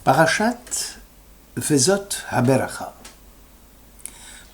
Parashat Vezot Haberacha.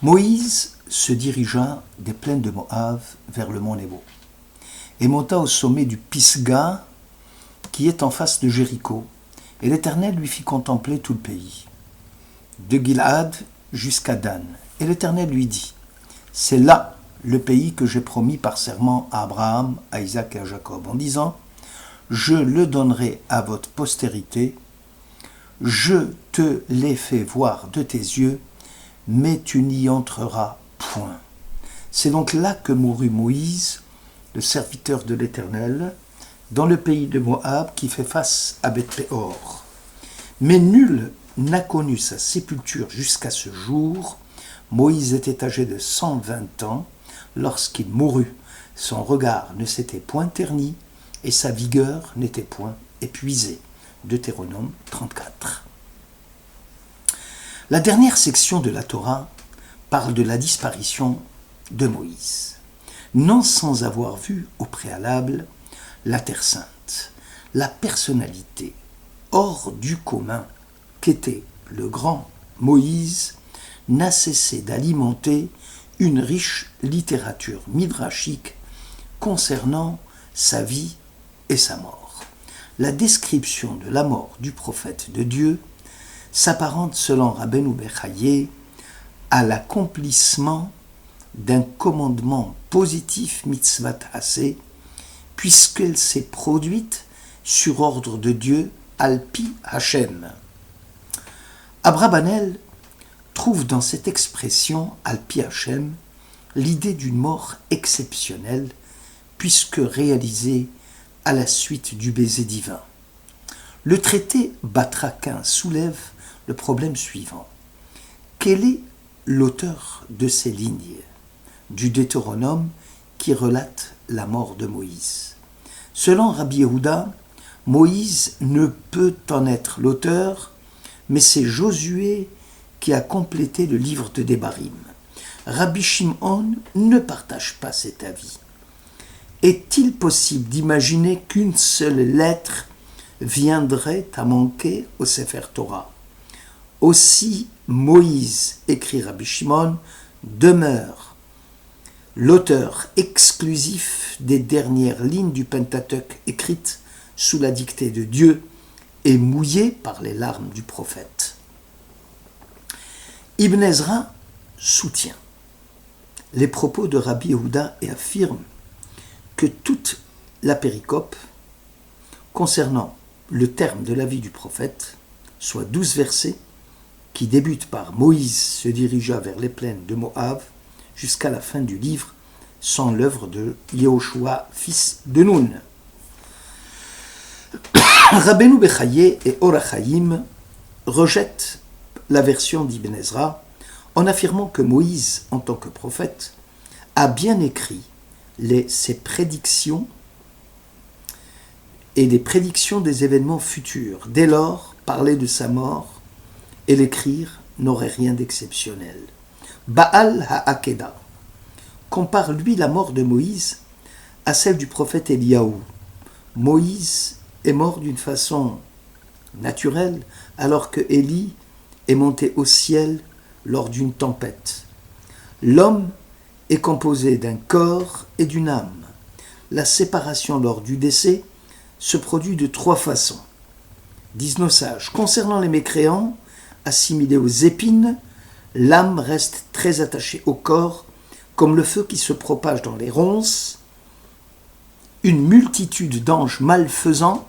Moïse se dirigea des plaines de Moab vers le mont Nebo et monta au sommet du Pisga qui est en face de Jéricho, et l'Éternel lui fit contempler tout le pays, de Gilad jusqu'à Dan. Et l'Éternel lui dit: c'est là le pays que j'ai promis par serment à Abraham, à Isaac et à Jacob, en disant: je le donnerai à votre postérité, je te l'ai fait voir de tes yeux, mais tu n'y entreras point. C'est donc là que mourut Moïse, le serviteur de l'Éternel, dans le pays de Moab qui fait face à Beth-Péor. Mais nul n'a connu sa sépulture jusqu'à ce jour. Moïse était âgé de 120 ans lorsqu'il mourut. Son regard ne s'était point terni et sa vigueur n'était point épuisée. Deutéronome 34. La dernière section de la Torah parle de la disparition de Moïse, non sans avoir vu au préalable la Terre Sainte, la personnalité hors du commun qu'était le grand Moïse n'a cessé d'alimenter une riche littérature midrashique concernant sa vie et sa mort. La description de la mort du prophète de Dieu s'apparente, selon Rabbeinu Bechaye, à l'accomplissement d'un commandement positif mitzvat assez, puisqu'elle s'est produite sur ordre de Dieu al-pi Hachem. Abrabanel trouve dans cette expression al-pi Hachem l'idée d'une mort exceptionnelle, puisque réalisée à la suite du baiser divin. Le traité batraquin soulève le problème suivant. Quel est l'auteur de ces lignes du Deutéronome qui relate la mort de Moïse? Selon Rabbi Yehuda, Moïse ne peut en être l'auteur, mais c'est Josué qui a complété le livre de Devarim. Rabbi Shimon ne partage pas cet avis. Est-il possible d'imaginer qu'une seule lettre viendrait à manquer au Sefer Torah? Aussi, Moïse, écrit Rabbi Shimon, demeure l'auteur exclusif des dernières lignes du Pentateuque écrites sous la dictée de Dieu et mouillées par les larmes du prophète. Ibn Ezra soutient les propos de Rabbi Yehuda et affirme que toute la péricope concernant le terme de la vie du prophète, soit 12 versets, qui débutent par Moïse se dirigea vers les plaines de Moab jusqu'à la fin du livre, sont l'œuvre de Yehoshua, fils de Nun. Rabbeinu Bechaye et Or HaChaim rejettent la version d'Ibn Ezra en affirmant que Moïse, en tant que prophète, a bien écrit ses prédictions et des prédictions des événements futurs. Dès lors, parler de sa mort et l'écrire n'aurait rien d'exceptionnel. Baal HaAkeda compare lui la mort de Moïse à celle du prophète Eliaou. Moïse est mort d'une façon naturelle alors que Élie est monté au ciel lors d'une tempête. L'homme est composé d'un corps et d'une âme. La séparation lors du décès se produit de 3 façons. Disent nos sages, concernant les mécréants, assimilés aux épines, l'âme reste très attachée au corps, comme le feu qui se propage dans les ronces, une multitude d'anges malfaisants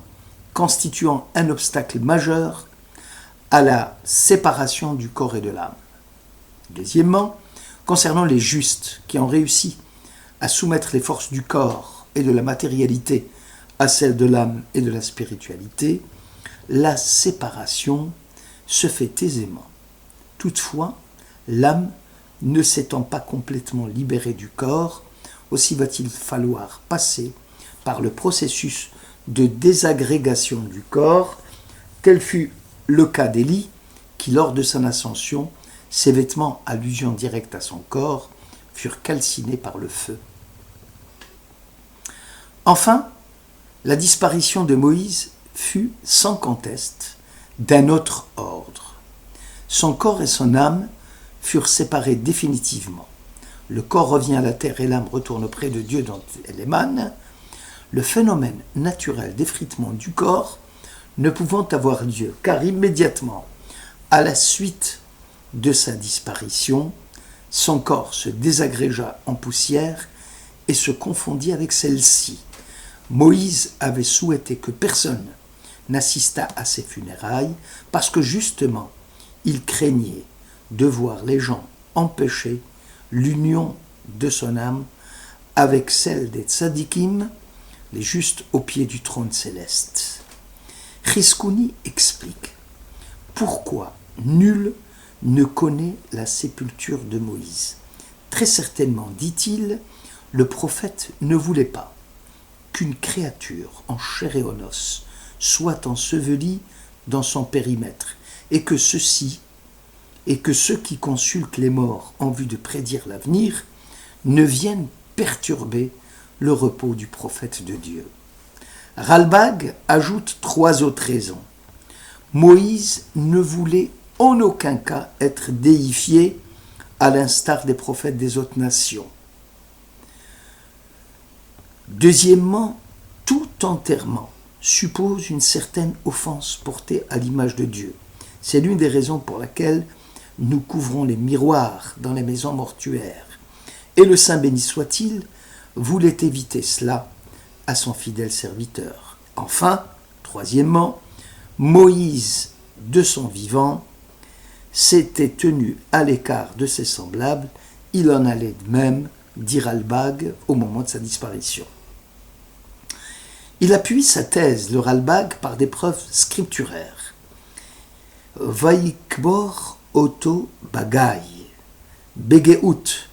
constituant un obstacle majeur à la séparation du corps et de l'âme. Deuxièmement, concernant les justes qui ont réussi à soumettre les forces du corps et de la matérialité à celles de l'âme et de la spiritualité, la séparation se fait aisément. Toutefois, l'âme ne s'étant pas complètement libérée du corps, aussi va-t-il falloir passer par le processus de désagrégation du corps, tel fut le cas d'Élie, qui lors de son ascension, ses vêtements, allusion directe à son corps, furent calcinés par le feu. Enfin, la disparition de Moïse fut sans conteste d'un autre ordre. Son corps et son âme furent séparés définitivement. Le corps revient à la terre et l'âme retourne auprès de Dieu dont elle émane. Le phénomène naturel d'effritement du corps ne pouvant avoir lieu, car immédiatement, à la suite de sa disparition, son corps se désagrégea en poussière et se confondit avec celle-ci. Moïse avait souhaité que personne n'assistât à ses funérailles parce que justement, il craignait de voir les gens empêcher l'union de son âme avec celle des tzadikim, les justes au pied du trône céleste. Chizkouni explique pourquoi nul ne connaît la sépulture de Moïse. Très certainement, dit-il, le prophète ne voulait pas qu'une créature en chair et en os soit ensevelie dans son périmètre et que ceux qui consultent les morts en vue de prédire l'avenir ne viennent perturber le repos du prophète de Dieu. Ralbag ajoute 3 autres raisons. Moïse ne voulait en aucun cas être déifié à l'instar des prophètes des autres nations. Deuxièmement, tout enterrement suppose une certaine offense portée à l'image de Dieu. C'est l'une des raisons pour laquelle nous couvrons les miroirs dans les maisons mortuaires. Et le Saint béni soit-il voulait éviter cela à son fidèle serviteur. Enfin, troisièmement, Moïse, de son vivant, s'était tenu à l'écart de ses semblables. Il en allait de même, dit Ralbag, au moment de sa disparition. Il appuie sa thèse, le Ralbag, par des preuves scripturaires. Vaikbor Oto Bagaï, Begeout,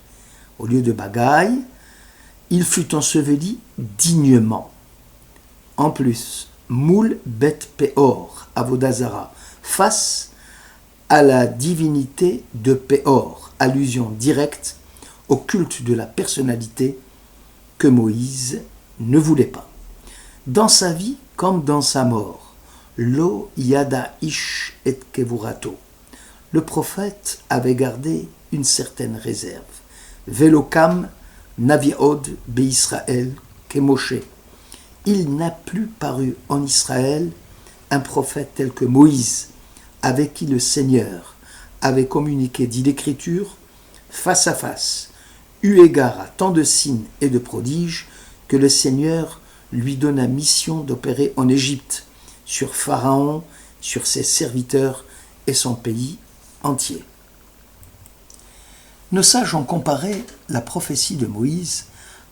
au lieu de Bagaï, il fut enseveli dignement. En plus, Moul Bet Peor, Avodazara, face à la divinité de Péor, allusion directe au culte de la personnalité que Moïse ne voulait pas. Dans sa vie comme dans sa mort, Lo Yada Ish et Kevurato, le prophète avait gardé une certaine réserve. Velokam Naviod Be-Israël Kemoshe. Il n'a plus paru en Israël un prophète tel que Moïse, avec qui le Seigneur avait communiqué, dit l'Écriture, face à face, eu égard à tant de signes et de prodiges que le Seigneur lui donna mission d'opérer en Égypte, sur Pharaon, sur ses serviteurs et son pays entier. Nos sages ont comparé la prophétie de Moïse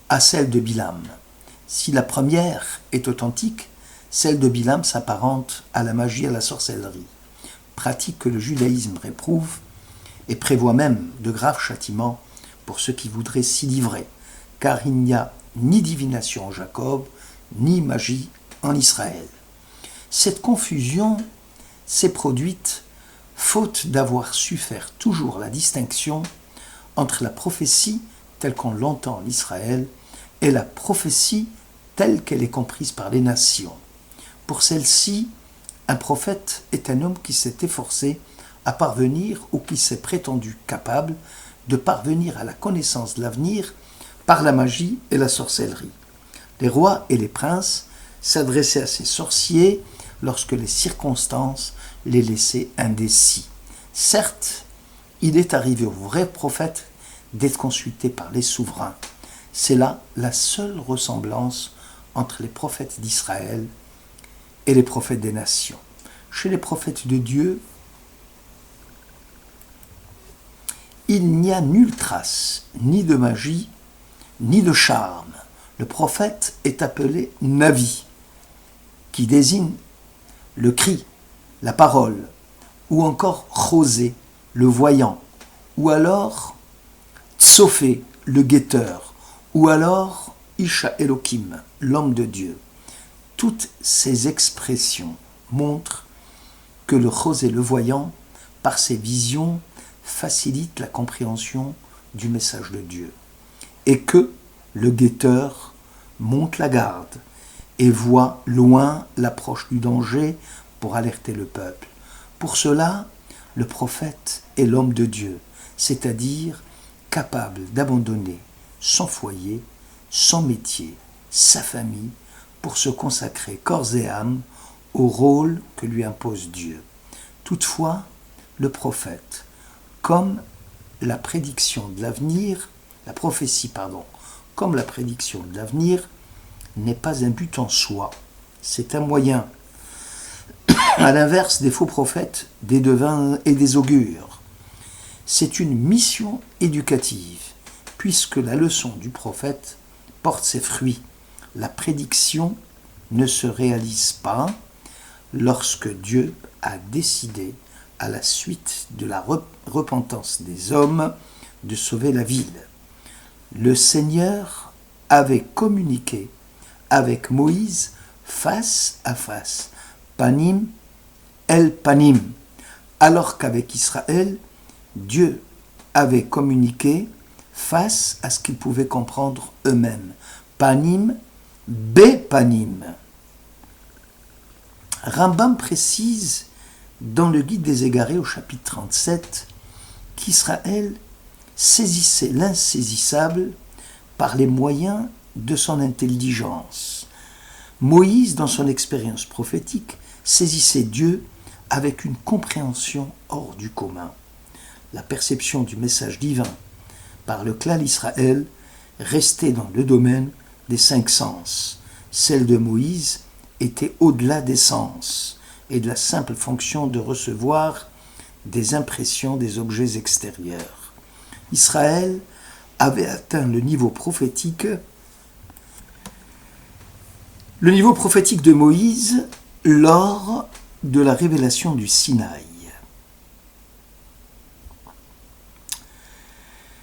à celle de Bilam. Si la première est authentique, celle de Bilam s'apparente à la magie et à la sorcellerie, pratique que le judaïsme réprouve et prévoit même de graves châtiments pour ceux qui voudraient s'y livrer, car il n'y a ni divination en Jacob, ni magie en Israël. Cette confusion s'est produite faute d'avoir su faire toujours la distinction entre la prophétie telle qu'on l'entend en Israël et la prophétie telle qu'elle est comprise par les nations. Pour celle-ci, un prophète est un homme qui s'est efforcé à parvenir ou qui s'est prétendu capable de parvenir à la connaissance de l'avenir par la magie et la sorcellerie. Les rois et les princes s'adressaient à ces sorciers lorsque les circonstances les laissaient indécis. Certes, il est arrivé aux vrais prophètes d'être consultés par les souverains. C'est là la seule ressemblance entre les prophètes d'Israël et les prophètes des nations. Chez les prophètes de Dieu, il n'y a nulle trace, ni de magie, ni de charme. Le prophète est appelé Navi, qui désigne le cri, la parole, ou encore Chosé, le voyant, ou alors Tsofé, le guetteur, ou alors Isha Elohim, l'homme de Dieu. Toutes ces expressions montrent que le Chosé, le voyant, par ses visions, facilite la compréhension du message de Dieu, et que le guetteur monte la garde et voit loin l'approche du danger pour alerter le peuple. Pour cela, le prophète est l'homme de Dieu, c'est-à-dire capable d'abandonner son foyer, son métier, sa famille, pour se consacrer corps et âme au rôle que lui impose Dieu. Toutefois, le prophète, comme la prédiction de l'avenir, la prophétie, comme la prédiction de l'avenir, n'est pas un but en soi, c'est un moyen. À l'inverse des faux prophètes, des devins et des augures. C'est une mission éducative, puisque la leçon du prophète porte ses fruits. La prédiction ne se réalise pas lorsque Dieu a décidé, à la suite de la repentance des hommes, de sauver la ville. Le Seigneur avait communiqué avec Moïse face à face, panim el panim, alors qu'avec Israël, Dieu avait communiqué face à ce qu'ils pouvaient comprendre eux-mêmes, panim bepanim. Rambam précise dans le Guide des Égarés au chapitre 37 qu'Israël saisissait l'insaisissable par les moyens de son intelligence. Moïse, dans son expérience prophétique, saisissait Dieu avec une compréhension hors du commun. La perception du message divin par le clan d'Israël restait dans le domaine des 5 sens. Celle de Moïse était au-delà des sens et de la simple fonction de recevoir des impressions des objets extérieurs. Israël avait atteint le niveau prophétique de Moïse lors de la révélation du Sinaï.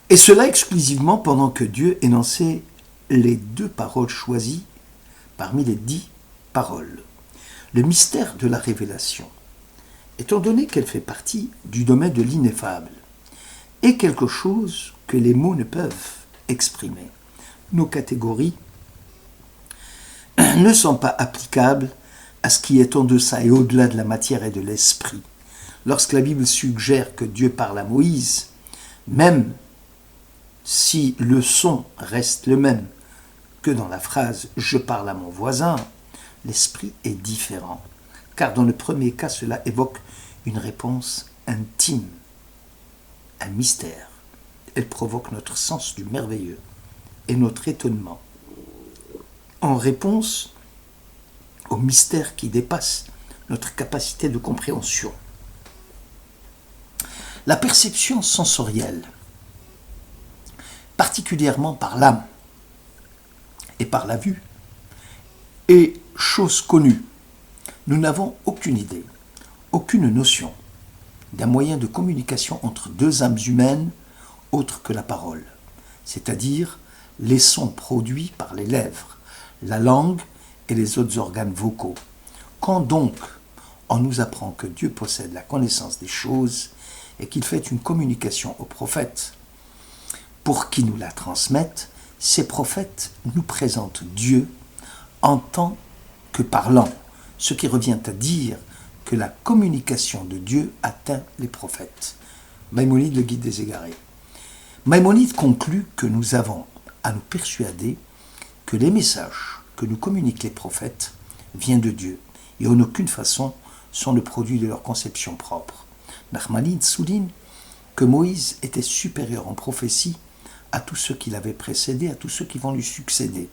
Et cela exclusivement pendant que Dieu énonçait les 2 paroles choisies parmi les 10 paroles. Le mystère de la révélation, étant donné qu'elle fait partie du domaine de l'ineffable, est quelque chose que les mots ne peuvent exprimer. Nos catégories ne sont pas applicables à ce qui est en deçà et au-delà de la matière et de l'esprit. Lorsque la Bible suggère que Dieu parle à Moïse, même si le son reste le même que dans la phrase « je parle à mon voisin », l'esprit est différent, car dans le premier cas, cela évoque une réponse intime, un mystère. Elle provoque notre sens du merveilleux et notre étonnement. En réponse au mystère qui dépasse notre capacité de compréhension. La perception sensorielle, particulièrement par l'âme et par la vue, est chose connue. Nous n'avons aucune idée, aucune notion d'un moyen de communication entre 2 âmes humaines autre que la parole, c'est-à-dire les sons produits par les lèvres, la langue et les autres organes vocaux. Quand donc on nous apprend que Dieu possède la connaissance des choses et qu'il fait une communication aux prophètes pour qu'ils nous la transmettent, ces prophètes nous présentent Dieu en tant que parlant, ce qui revient à dire que la communication de Dieu atteint les prophètes. Maïmonide, le Guide des Égarés. Maïmonide conclut que nous avons à nous persuader que les messages que nous communiquent les prophètes viennent de Dieu et en aucune façon sont le produit de leur conception propre. Nachmanide souligne que Moïse était supérieur en prophétie à tous ceux qui l'avaient précédé, à tous ceux qui vont lui succéder,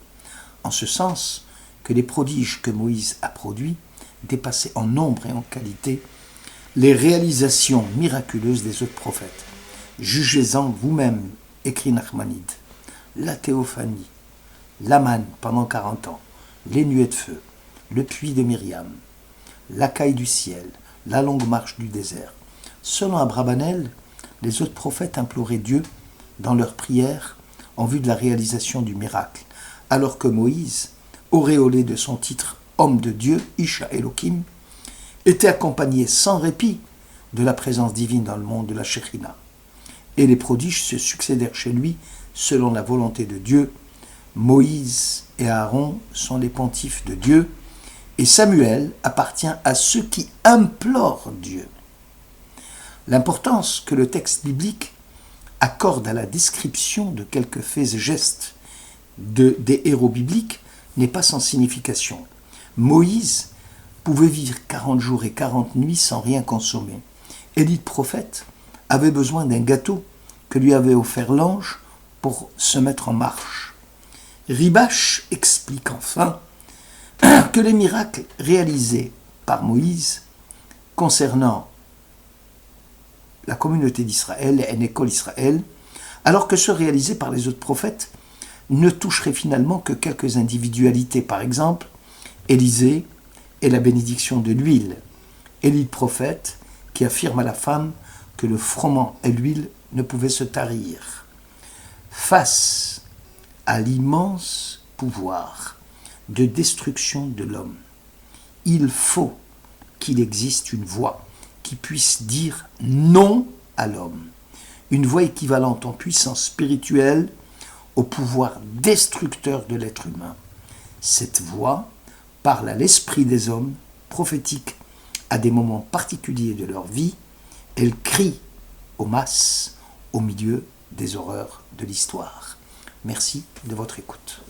en ce sens que les prodiges que Moïse a produits dépassaient en nombre et en qualité les réalisations miraculeuses des autres prophètes. Jugez-en vous-même, écrit Nachmanide. La théophanie, la manne pendant 40 ans, les nuées de feu, le puits de Myriam, la caille du ciel, la longue marche du désert. Selon Abrabanel, les autres prophètes imploraient Dieu dans leurs prières en vue de la réalisation du miracle, alors que Moïse, auréolé de son titre homme de Dieu, Isha Elohim, était accompagné sans répit de la présence divine dans le monde de la Shekhinah. Et les prodiges se succédèrent chez lui selon la volonté de Dieu. Moïse et Aaron sont les pontifes de Dieu, et Samuel appartient à ceux qui implorent Dieu. L'importance que le texte biblique accorde à la description de quelques faits et gestes des héros bibliques n'est pas sans signification. Moïse pouvait vivre 40 jours et 40 nuits sans rien consommer. Élie le prophète avait besoin d'un gâteau que lui avait offert l'ange pour se mettre en marche. Ribache explique enfin que les miracles réalisés par Moïse concernant la communauté d'Israël et l'école Israël, alors que ceux réalisés par les autres prophètes ne toucheraient finalement que quelques individualités, par exemple Élisée et la bénédiction de l'huile, Élie le prophète qui affirme à la femme que le froment et l'huile ne pouvaient se tarir. Face à l'immense pouvoir de destruction de l'homme, il faut qu'il existe une voix qui puisse dire non à l'homme, une voix équivalente en puissance spirituelle au pouvoir destructeur de l'être humain. Cette voix parle à l'esprit des hommes, prophétique à des moments particuliers de leur vie, elle crie aux masses au milieu des horreurs de l'histoire. Merci de votre écoute.